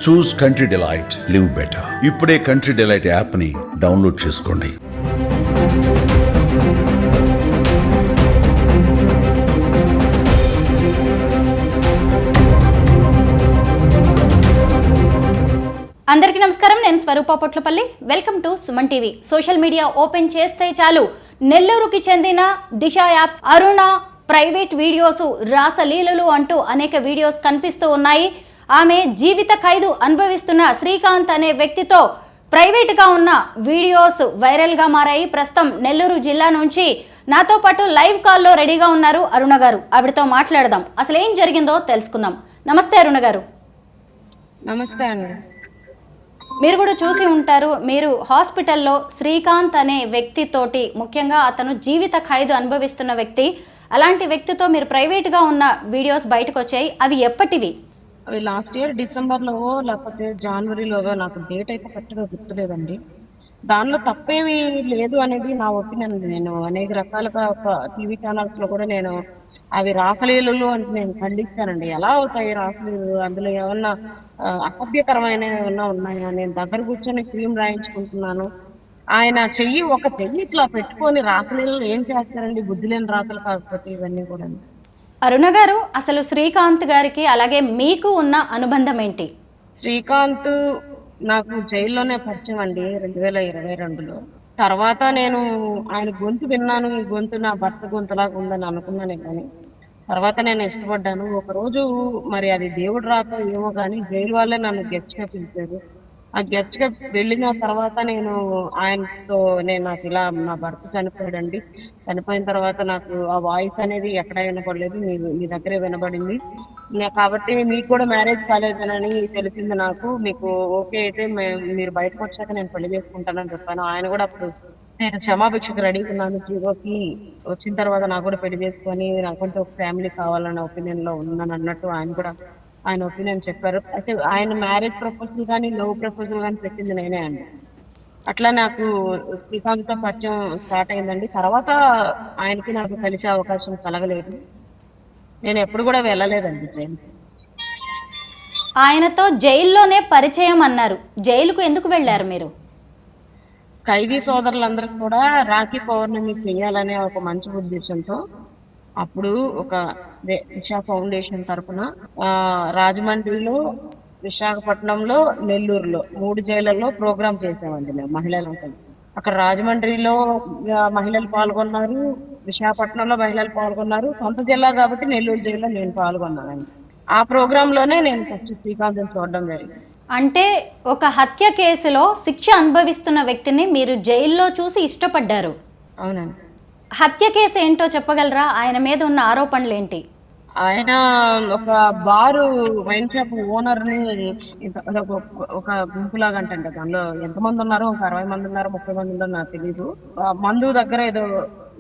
చూస్ country delight, live better. ఇప్పుడే country delight app ని download చేసుకోండి. అందరికీ నమస్కారం. నేను Swaroopa Potlapalli. Welcome to Suman TV. Social media open చేస్తే చాలు నెల్లూరుకి చెందిన Disha app Aruna private videos, రాసలీలలు అంటూ అనేక వీడియోస్ కనిపిస్తూ ఉన్నాయి. ఆమె జీవిత ఖైదు అనుభవిస్తున్న శ్రీకాంత్ అనే వ్యక్తితో ప్రైవేట్గా ఉన్న వీడియోస్ వైరల్గా మారాయి. ప్రస్తుతం నెల్లూరు జిల్లా నుంచి నాతో పాటు లైవ్ కాల్లో రెడీగా ఉన్నారు అరుణ గారు. ఆవిడతో మాట్లాడదాం, అసలు ఏం జరిగిందో తెలుసుకుందాం. నమస్తే అరుణ గారు. నమస్తే అండి. మీరు కూడా చూసి ఉంటారు, మీరు హాస్పిటల్లో శ్రీకాంత్ అనే వ్యక్తితోటి, ముఖ్యంగా అతను జీవిత ఖైదు అనుభవిస్తున్న వ్యక్తి, అలాంటి వ్యక్తితో మీరు ప్రైవేట్గా ఉన్న వీడియోస్ బయటకు వచ్చాయి. అవి ఎప్పటివి? అవి లాస్ట్ ఇయర్ డిసెంబర్లో లేకపోతే జనవరిలోగా, నాకు డేట్ అయితే కరెక్ట్గా గుర్తులేదండి. దానిలో తప్పేమీ లేదు అనేది నా ఒపీనియన్. నేను అనేక రకాలుగా టీవీ ఛానల్స్లో కూడా నేను అవి రాసలీలలు అంటే నేను ఖండిస్తానండి. ఎలా అవుతాయి రాసలీలలు? అందులో ఏమన్నా అసభ్యకరమైన ఏమన్నా ఉన్నాయా? నేను దగ్గర కూర్చొని క్రీమ్ రాయించుకుంటున్నాను. ఆయన ఒక చెయ్యి ఇట్లా పెట్టుకొని రాసలీలలు ఏం చేస్తారండి? బుద్ధి లేని రాతలు కాకపోతే ఇవన్నీ కూడా. అరుణ గారు, అసలు శ్రీకాంత్ గారికి అలాగే మీకు ఉన్న అనుబంధం ఏంటి? శ్రీకాంత్ నాకు జైల్లోనే పరిచయం అండి, 2022లో. తర్వాత నేను ఆయన గొంతు విన్నాను. ఈ గొంతు నా భర్త గొంతులాగా ఉందని అనుకున్నానే కానీ తర్వాత నేను ఇష్టపడ్డాను. ఒకరోజు మరి అది దేవుడు రాక ఏమో కానీ జైలు వాళ్ళే నన్ను గెస్ట్గా పిలిచారు. ఆ గెస్ట్గా వెళ్ళిన తర్వాత నేను ఆయనతో నాకు ఇలా నా భర్త చనిపోయాడండి. చనిపోయిన తర్వాత నాకు ఆ వాయిస్ అనేది ఎక్కడ వినపడలేదు, మీ దగ్గరే వినబడింది. కాబట్టి మీకు కూడా మ్యారేజ్ కాలేదనని తెలిసింది నాకు. మీకు ఓకే అయితే మీరు బయటకు వచ్చాక నేను పెళ్లి చేసుకుంటానని చెప్పాను. ఆయన కూడా అప్పుడు నేను క్షమాభిక్షకు రెడీగా ఉన్నాను, జీరోకి వచ్చిన తర్వాత నాకు కూడా పెళ్లి చేసుకొని నాకంటే ఒక ఫ్యామిలీ కావాలన్న ఒపీనియన్లో ఉన్నాను అన్నట్టు ఆయన ఒపీనియన్ చెప్పారు. అయితే ఆయన మ్యారేజ్ ప్రపోజల్ కానీ లవ్ ప్రపోజల్ కానీ పెట్టింది నేనే అండి. అట్లా నాకు శ్రీకాంత్తో పరిచయం స్టార్ట్ అయిందండి. తర్వాత ఆయనకి నాకు కలిసే అవకాశం కలగలేదు. నేను ఎప్పుడు కూడా వెళ్ళలేదండి జైలు. ఆయనతో జైల్లోనే పరిచయం అన్నారు, జైలుకు ఎందుకు వెళ్ళారు మీరు? ఖైదీ సోదరులందరికీ కూడా రాఖీ పౌర్ణమి చేయాలనే ఒక మంచి ఉద్దేశంతో అప్పుడు ఒక దిశ ఫౌండేషన్ తరఫున రాజమండ్రిలో, విశాఖపట్నంలో, నెల్లూరులో 3 జైళ్ళల్లో ప్రోగ్రామ్ చేసామండి మేము మహిళలు కలిసి. అక్కడ రాజమండ్రిలో మహిళలు పాల్గొన్నారు, విశాఖపట్నంలో మహిళలు పాల్గొన్నారు. సొంత జిల్లా కాబట్టి నెల్లూరు జైల్లో నేను పాల్గొన్నానండి. ఆ ప్రోగ్రాంలోనే నేను ఫస్ట్ శ్రీకాంత్ని చూడడం జరిగింది. అంటే ఒక హత్య కేసులో శిక్ష అనుభవిస్తున్న వ్యక్తిని మీరు జైల్లో చూసి ఇష్టపడ్డారు. అవునండి. హత్య కేసు ఏంటో చెప్పగలరా? ఆయన మీద ఉన్న ఆరోపణలు ఏంటి? ఆయన ఒక బారు వైన్ షాప్ ఓనర్ని ఒక గుంపులాగా అంటే దానిలో ఎంతమంది ఉన్నారో, ఒక 60 మంది ఉన్నారో 30 మంది ఉన్నారో నాకు తెలీదు. మందు దగ్గర ఏదో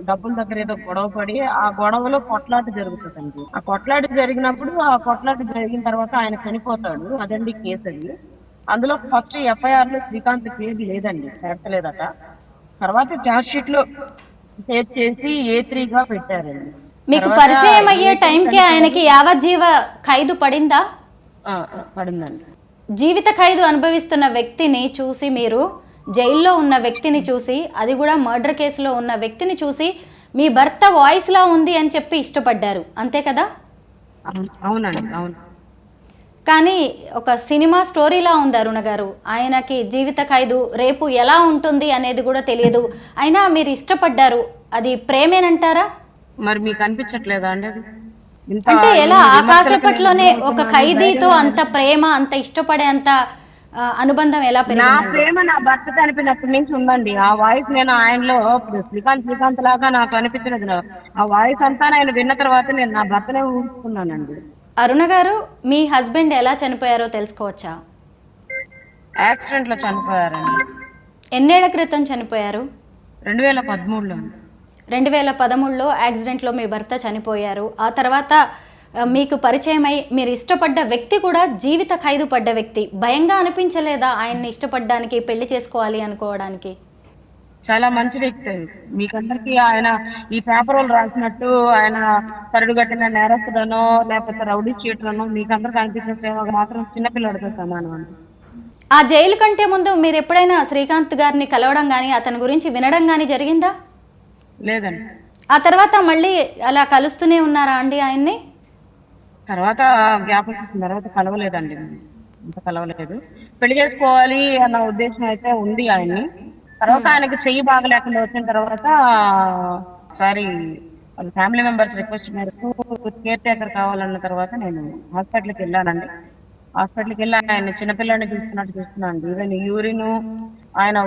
డబ్బుల దగ్గర ఏదో గొడవ పడి ఆ గొడవలో కొట్లాట జరుగుతుందండి. ఆ కొట్లాట జరిగినప్పుడు ఆ కొట్లాట జరిగిన తర్వాత ఆయన చనిపోతాడు. అదండి కేసు అది. అందులో ఫస్ట్ ఎఫ్ఐఆర్ లో శ్రీకాంత్ పేరు లేదండి, చేర్చలేదట. తర్వాత ఛార్జ్ షీట్ లో సేవ్ చేసి A3గా పెట్టారండి. మీకు పరిచయం అయ్యే టైంకి ఆయనకి యావజ్జీవ ఖైదు పడిందా? పడిందండి. జీవిత ఖైదు అనుభవిస్తున్న వ్యక్తిని చూసి, మీరు జైల్లో ఉన్న వ్యక్తిని చూసి, అది కూడా మర్డర్ కేసులో ఉన్న వ్యక్తిని చూసి మీ భర్త వాయిస్ లా ఉంది అని చెప్పి ఇష్టపడ్డారు, అంతే కదా? అవునండి, అవును. కానీ ఒక సినిమా స్టోరీలా ఉంది అరుణ గారు. ఆయనకి జీవిత ఖైదు రేపు ఎలా ఉంటుంది అనేది కూడా తెలియదు, అయినా మీరు ఇష్టపడ్డారు. అది ప్రేమేనంటారా? మరి మీకు అనిపించట్లేదా అండి? అంటే ఎలా ఆకాశపట్లోనే ఒక ఖైదీతో అంత ప్రేమ, అంత ఇష్టపడే అంత అనుబంధం ఎలా పెరిగింది? నా ప్రేమ నా భర్త చనిపోయినప్పటి నుంచి ఉందండి. ఆ వాయిస్ నేను ఆయనలో ఇప్పుడు శ్రీకాంత్ లాగా నాకు అనిపించలేదు. ఆ వాయిస్ అంతా ఆయన విన్న తర్వాత నేను నా భర్తనే ఊహిస్తున్నానండి. అరుణ గారు, మీ హస్బెండ్ ఎలా చనిపోయారో తెలుసుకోవచ్చా? యాక్సిడెంట్ లో చనిపోయారండి. ఎన్నేళ్ల క్రితం చనిపోయారు? 2013లో. 2013లో యాక్సిడెంట్లో మీ భర్త చనిపోయారు. ఆ తర్వాత మీకు పరిచయమై మీరు ఇష్టపడ్డ వ్యక్తి కూడా జీవిత ఖైదు పడ్డ వ్యక్తి. భయంగా అనిపించలేదా ఆయన్ని ఇష్టపడడానికి, పెళ్లి చేసుకోవాలి అనుకోవడానికి? చాలా మంచి వ్యక్తి. మీకందరికీ ఆయన ఈ పేపర్ వాళ్ళు రాసినట్టు ఆయన కరడుగట్టిన నేరస్తుడనో లేకపోతే రౌడీ షీటరనో మీకందరికి అనిపించేమో మాత్రం చిన్నపిల్లడితో సమానం అండి. ఆ జైలు కంటే ముందు మీరు ఎప్పుడైనా శ్రీకాంత్ గారిని కలవడం కానీ అతని గురించి వినడం కానీ జరిగిందా? లేదండి. ఆ తర్వాత మళ్ళీ అలా కలుస్తూనే ఉన్నారా అండి ఆయన్ని? తర్వాత జ్ఞాపకం చేసిన తర్వాత కలవలేదండి. ఇంత కలవలేదు. పెళ్లి చేసుకోవాలి అన్న ఉద్దేశం అయితే ఉంది ఆయన్ని. తర్వాత ఆయనకి చెయ్యి బాగలేకుండా వచ్చిన తర్వాత ఒకసారి వాళ్ళ ఫ్యామిలీ మెంబర్స్ రిక్వెస్ట్ మేరకు కేర్ టేకర్ కావాలన్న తర్వాత నేను హాస్పిటల్కి వెళ్ళానండి. హాస్పిటల్కి వెళ్ళి ఆయన చిన్నపిల్లని చూస్తున్నట్టు చూస్తున్నాను. ఈవెన్ యూరిన్ ఆయన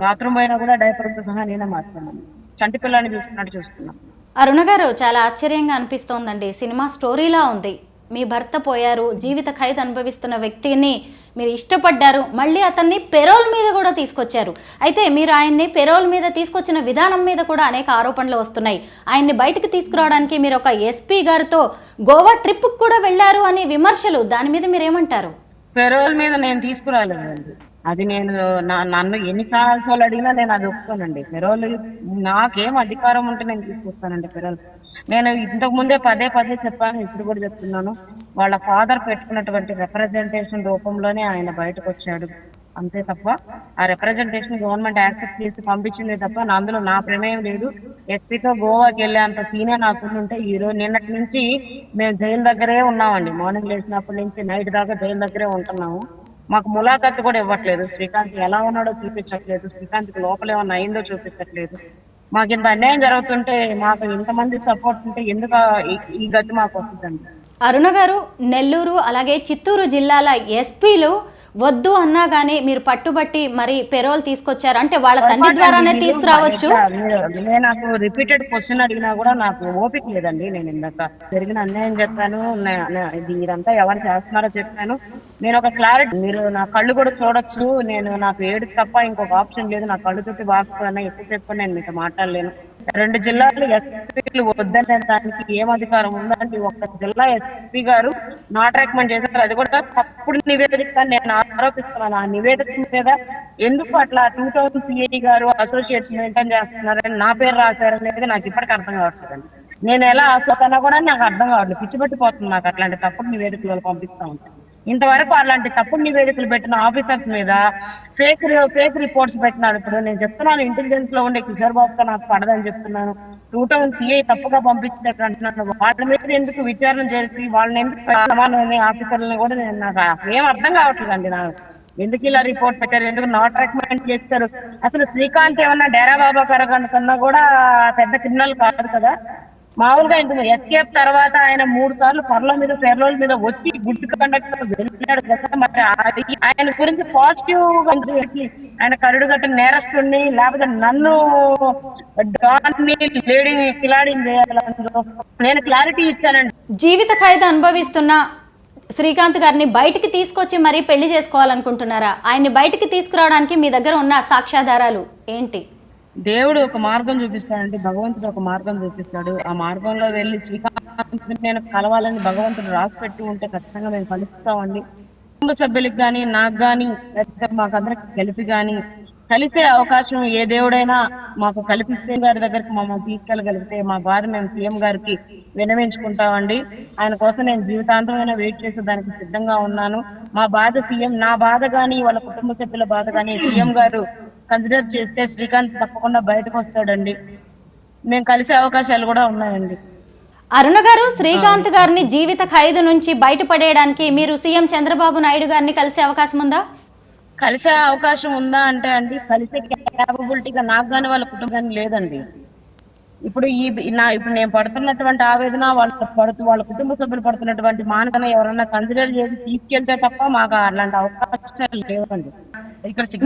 బాత్రూమ్ అయినా కూడా డైపర్తో సహా నేనే మార్చాను. చంటి పిల్లని చూస్తున్నట్టు చూస్తున్నాను. అరుణ గారు, చాలా ఆశ్చర్యంగా అనిపిస్తోందండి. సినిమా స్టోరీలా ఉంది. మీ భర్త పోయారు, జీవిత ఖైదు అనుభవిస్తున్న వ్యక్తిని మీరు ఇష్టపడ్డారు, మళ్ళీ అతన్ని పెరోల్ మీద కూడా తీసుకొచ్చారు. అయితే మీరు ఆయన్ని పెరోల్ మీద తీసుకొచ్చిన విధానం మీద కూడా అనేక ఆరోపణలు వస్తున్నాయి. ఆయన్ని బయటకు తీసుకురావడానికి మీరు ఒక ఎస్పీ గారితో గోవా ట్రిప్కి కూడా వెళ్ళారు అనే విమర్శలు, దాని మీద మీరేమంటారు? పెరోల్ మీద నేను తీసుకురాలేదండి. అది నేను నన్ను ఎన్ని సార్లు అడిగినా నేను అది ఒప్పుకోనండి. పెరోల్ నాకేం అధికారం ఉంటే నేను తీసుకొస్తానండి పెరోల్. నేను ఇంతకు ముందే పదే పదే చెప్పాను, ఇప్పుడు కూడా చెప్తున్నాను. వాళ్ళ ఫాదర్ పెట్టుకున్నటువంటి రిప్రజెంటేషన్ రూపంలోనే ఆయన బయటకు వచ్చాడు, అంతే తప్ప ఆ రిప్రజెంటేషన్ గవర్నమెంట్ యాక్సెప్ట్ చేసి పంపించింది తప్ప అందులో నా ప్రమేయం లేదు. ఎస్పీతో గోవాకి వెళ్ళేంత సీనే నాకు ఉంటే ఈరోజు నిన్నటి నుంచి మేము జైలు దగ్గరే ఉన్నామండి. మార్నింగ్ లేచినప్పటి నుంచి నైట్ దాకా జైలు దగ్గరే ఉంటున్నాము. మాకు ములాఖత్తు కూడా ఇవ్వట్లేదు. శ్రీకాంత్ ఎలా ఉన్నాడో చూపించట్లేదు. శ్రీకాంత్కి లోపల ఏమన్నా అయిందో చూపించట్లేదు. మాకు ఇంత అన్యాయం జరుగుతుంటే, మాకు ఇంతమంది సపోర్ట్ ఉంటే ఎందుకు ఈ గతి మాకు వస్తుందండి? అరుణ గారు, నెల్లూరు అలాగే చిత్తూరు జిల్లాల ఎస్పీలు వద్దు అన్నా గానీ మీరు పట్టుబట్టి మరి పెరోల్ తీసుకొచ్చారు అంటే వాళ్ళ తండ్రి ద్వారానే తీసుకురావచ్చు. నాకు రిపీటెడ్ క్వశ్చన్ అడిగినా కూడా నాకు ఓపిక లేదండి. నేను ఇందాక జరిగిన అన్యాయం చెప్పాను, ఇదంతా ఎవరు చేస్తున్నారో చెప్పాను. నేను ఒక క్లారిటీ, మీరు నా కళ్ళు కూడా చూడొచ్చు. నాకు ఏడు తప్ప ఇంకొక ఆప్షన్ లేదు. నా కళ్ళు తోటి బాగున్నా ఎక్కువ చెప్పని నేను మీతో మాట్లాడలేను. 2 జిల్లాలు ఎస్పీలు వద్దనే దానికి ఏం అధికారం ఉందండి? ఒక్క జిల్లా ఎస్పీ గారు నాట్ రికమెండ్ చేశారు, అది కూడా తప్పుడు నివేదిక నేను ఆరోపిస్తున్నాను. ఆ నివేదిక మీద ఎందుకు అట్లా 2000 సిఐ గారు అసోసియేట్స్ మెయింటైన్ చేస్తున్నారని నా పేరు రాశారనేది నాకు ఇప్పటికీ అర్థం కావట్లేదండి. నేను ఎలా అసలు కూడా నాకు అర్థం కావట్లేదు. పిచ్చిపెట్టిపోతుంది నాకు అట్లాంటి తప్పుడు నివేదికలు పంపిస్తా ఉంటాను. ఇంతవరకు అలాంటి తప్పుడు నివేదికలు పెట్టిన ఆఫీసర్స్ మీద ఫేక్ రిపోర్ట్స్ పెట్టినాడు. ఇప్పుడు నేను చెప్తున్నాను, ఇంటెలిజెన్స్ లో ఉండే కిషోర్ బాబుతో నాకు పడదని చెప్తున్నాను. 2000 సిఐ తప్పుగా పంపించినట్టు అంటున్నాను. వాళ్ళ మీద ఎందుకు విచారణ చేసి వాళ్ళని ఎందుకు సమానమైన ఆఫీసర్లను కూడా నాకు ఏం అర్థం కావట్లేదండి. నాకు ఎందుకు ఇలా రిపోర్ట్ పెట్టారు, ఎందుకు నాట్ రికమెండ్ చేస్తారు? అసలు శ్రీకాంత్ ఏమన్నా డేరా బాబా కరగంట కన్నా కూడా పెద్ద క్రిమినల్ కాదు కదా. మామూలుగా ఇంత ఎస్కేప్ తర్వాత ఆయన 3 సార్లు పెర్లోల్ మీద వచ్చి గుడ్ కండక్ట్ వెళ్ళాడు కదా. మరి ఆయన గురించి పాజిటివ్ ఆయన కరుడుగట్టిన నేరస్తుడిని లేకపోతే నన్ను లేడీని కిలాడిని చేయాలి. నేను క్లారిటీ ఇచ్చానండి. జీవిత ఖైదు అనుభవిస్తున్న శ్రీకాంత్ గారిని బయటికి తీసుకొచ్చి మరీ పెళ్లి చేసుకోవాలనుకుంటున్నారా? ఆయన్ని బయటికి తీసుకురావడానికి మీ దగ్గర ఉన్న సాక్ష్యాధారాలు ఏంటి? దేవుడు ఒక మార్గం చూపిస్తాడండి, భగవంతుడు ఒక మార్గం చూపిస్తాడు. ఆ మార్గంలో వెళ్ళి శ్రీకాంత్ నేను కలవాలని భగవంతుడు రాసి పెట్టి ఉంటే ఖచ్చితంగా మేము కలుస్తామండి. కుటుంబ సభ్యులకి కానీ నాకు కానీ మాకందరికి కలిపి కానీ కలిసే అవకాశం ఏ దేవుడైనా మాకు కల్పిస్తే గారి దగ్గరికి మమ్మల్ని తీసుకెళ్ళగలిగితే మా బాధ మేము సీఎం గారికి విన్నవించుకుంటామండి. ఆయన కోసం నేను జీవితాంతమైనా వెయిట్ చేసే దానికి సిద్ధంగా ఉన్నాను. మా బాధ సీఎం, నా బాధ కానీ వాళ్ళ కుటుంబ సభ్యుల బాధ కానీ సీఎం గారు కన్సిడర్ చేస్తే శ్రీకాంత్ తప్పకుండా బయటకు వస్తాడండి. మేము కలిసే అవకాశాలు కూడా ఉన్నాయండి. అరుణ గారు, శ్రీకాంత్ గారిని జీవిత ఖైదు నుంచి బయటపడేయడానికి మీరు సీఎం చంద్రబాబు నాయుడు గారిని కలిసే అవకాశం ఉందా? కలిసే అవకాశం ఉందా అంటే అండి, కలిసే క్యాపబిలిటీగా నాకు కానీ వాళ్ళ కుటుంబానికి లేదండి. ఇప్పుడు ఇప్పుడు నేను పడుతున్నటువంటి ఆవేదన వాళ్ళ కుటుంబ సభ్యులు పడుతున్నటువంటి మానకన ఎవరన్నా కన్సిడర్ చేసి తీసుకెళ్తే తప్ప మాకు అలాంటి అవకాశాలు లేవండి.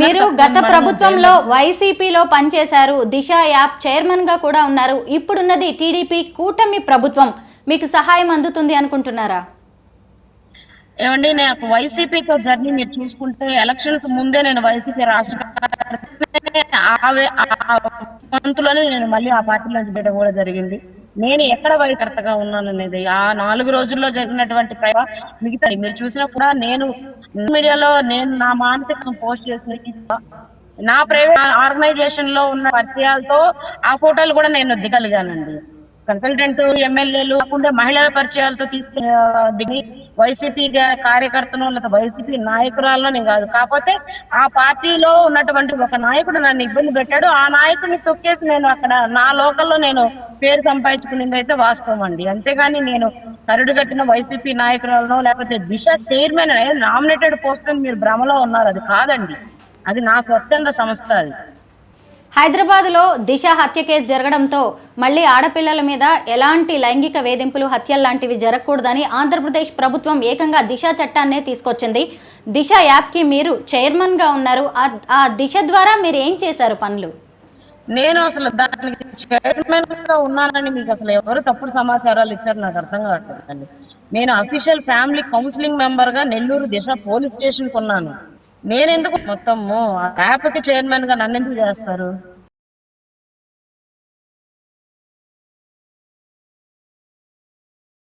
మీరు గత ప్రభుత్వంలో వైసీపీలో పనిచేశారు, దిశ యాప్ చైర్మన్ గా కూడా ఉన్నారు. ఇప్పుడున్నది టీడీపీ కూటమి ప్రభుత్వం, మీకు సహాయం అందుతుంది అనుకుంటున్నారా? ఏమండి, నాకు వైసీపీతో జర్నీ మీరు చూసుకుంటే ఎలక్షన్స్ ముందే నేను వైసీపీ రాష్ట్ర మంత్లోనే నేను మళ్ళీ ఆ పార్టీ నుంచి చేయడం కూడా జరిగింది. నేను ఎక్కడ వైకర్తగా ఉన్నాను అనేది ఆ 4 రోజుల్లో జరిగినటువంటి మిగతా మీరు చూసినా కూడా నేను మీడియాలో నేను నా మానసిక పోస్ట్ చేసిన నా ప్రైవేట్ ఆర్గనైజేషన్ లో ఉన్న పరిచయాలతో ఆ ఫోటోలు కూడా నేను దిగలిగానండి. కన్సల్టెంట్ ఎమ్మెల్యేలు కాకుండా మహిళల పరిచయాలతో దిగి వైసీపీ కార్యకర్తను లేదా వైసీపీ నాయకురాలను నేను కాదు. కాకపోతే ఆ పార్టీలో ఉన్నటువంటి ఒక నాయకుడు నన్ను ఇబ్బంది పెట్టాడు. ఆ నాయకుడిని తొక్కేసి నేను అక్కడ నా లోకల్లో నేను పేరు సంపాదించుకునేది అయితే వాస్తవం అండి. అంతేగాని నేను కరుడు కట్టిన వైసీపీ నాయకురాలను లేకపోతే దిశ చైర్మన్ నామినేటెడ్ పోస్ట్ అని మీరు భ్రమలో ఉన్నారు. అది కాదండి, అది నా స్వచ్ఛంద సంస్థ. అది హైదరాబాద్లో దిశ హత్య కేసు జరగడంతో మళ్ళీ ఆడపిల్లల మీద ఎలాంటి లైంగిక వేధింపులు హత్యలు లాంటివి జరగకూడదని ఆంధ్రప్రదేశ్ ప్రభుత్వం ఏకంగా దిశ చట్టాన్నే తీసుకొచ్చింది. దిశ యాప్కి మీరు చైర్మన్గా ఉన్నారు. ఆ దిశ ద్వారా మీరు ఏం చేశారు పనులు? నేను అసలు దానికి చైర్మన్ గా ఉన్నానని మీకు అసలు ఎవరు తప్పుడు సమాచారాలు ఇచ్చారు నాకు అర్థం కావట్లేదండి. నేను అఫీషియల్ ఫ్యామిలీ కౌన్సిలింగ్ మెంబర్ గా నెల్లూరు దిశ పోలీస్ స్టేషన్ కు ఉన్నాను. నేనెందుకు మొత్తము ఆ యాప్ కి చైర్మన్ గా నన్ను ఎందుకు చేస్తారు?